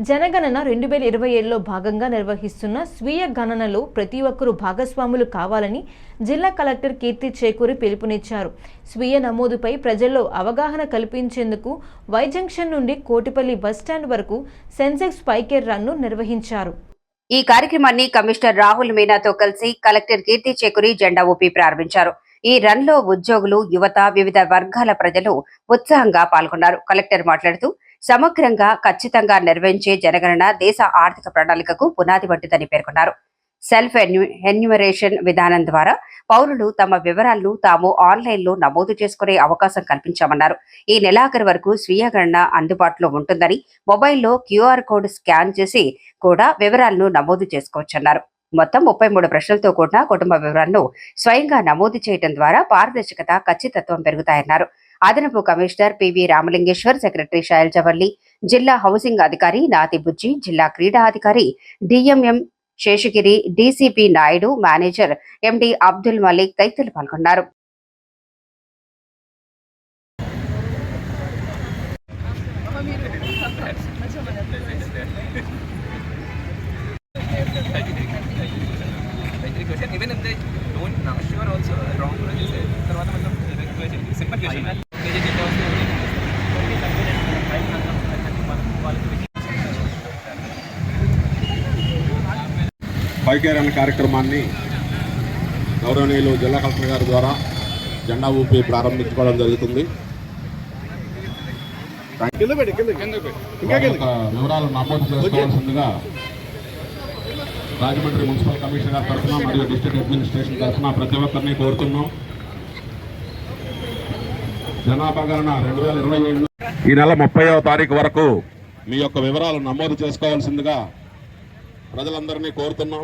జనగణన 2027లో భాగంగా నిర్వహిస్తున్న స్వీయ గణనలో ప్రతి ఒక్కరూ భాగస్వాములు కావాలని జిల్లా కలెక్టర్ కీర్తి చేకూరి పిలుపునిచ్చారు. స్వీయ నమోదుపై ప్రజల్లో అవగాహన కల్పించేందుకు వై జంక్షన్ నుండి కోటిపల్లి బస్టాండ్ వరకు సెన్సెక్స్ పైకేర్ రన్ను నిర్వహించారు. ఈ కార్యక్రమాన్ని కమిషనర్ రాహుల్ మీనాతో కలిసి కలెక్టర్ కీర్తి చేకూరి జెండా ఊపి ప్రారంభించారు. ఈ రన్ లో ఉద్యోగులు, యువత, వివిధ వర్గాల ప్రజలు ఉత్సాహంగా పాల్గొన్నారు. కలెక్టర్ మాట్లాడుతూ సమగ్రంగా, ఖచ్చితంగా నిర్వహించే జనగణన దేశ ఆర్థిక ప్రణాళికకు పునాది వంటిదని పేర్కొన్నారు. సెల్ఫ్ ఎన్యూమరేషన్ విధానం ద్వారా పౌరులు తమ వివరాలను తాము ఆన్లైన్లో నమోదు చేసుకునే అవకాశం కల్పించామన్నారు. ఈ నెలాఖరు వరకు స్వీయ గణన అందుబాటులో ఉంటుందని, మొబైల్లో క్యూఆర్ కోడ్ స్కాన్ చేసి కూడా వివరాలను నమోదు చేసుకోవచ్చన్నారు. మొత్తం 33 ప్రశ్నలతో కూడిన కుటుంబ వివరాలను స్వయంగా నమోదు చేయడం ద్వారా పారదర్శకత, ఖచ్చితత్వం పెరుగుతాయన్నారు. అదనపు కమిషనర్ పివి రామలింగేశ్వర్, సెక్రటరీ శైలజవల్లి, జిల్లా హౌసింగ్ అధికారి నాతి బుజ్జి, జిల్లా క్రీడా అధికారి DMM Seshagiri, DCP Naidu, manager ఎండి అబ్దుల్ మలిక్ తదితరులు పాల్గొన్నారు. Even if they don't know, sure also wrong process తర్వాత मतलब simple question పైకేర్ అనే కార్యక్రమాన్ని గౌరవనీయులు జిల్లా కలెక్టర్ గారి ద్వారా జెండా ఊపి ప్రారంభించుకోవడం జరుగుతుంది. వివరాలు నమోదు చేసుకోవాల్సిందిగా రాజమండ్రి మున్సిపల్ కమిషనర్ తరఫున మరియు డిస్ట్రిక్ట్ అడ్మినిస్ట్రేషన్ తరఫున ప్రతి ఒక్కరిని కోరుతున్నాం. జనాభా గణన 2027 ఈ నెల 30వ తారీఖు వరకు మీ యొక్క వివరాలు నమోదు చేసుకోవాల్సిందిగా ప్రజలందరినీ కోరుతున్నాం.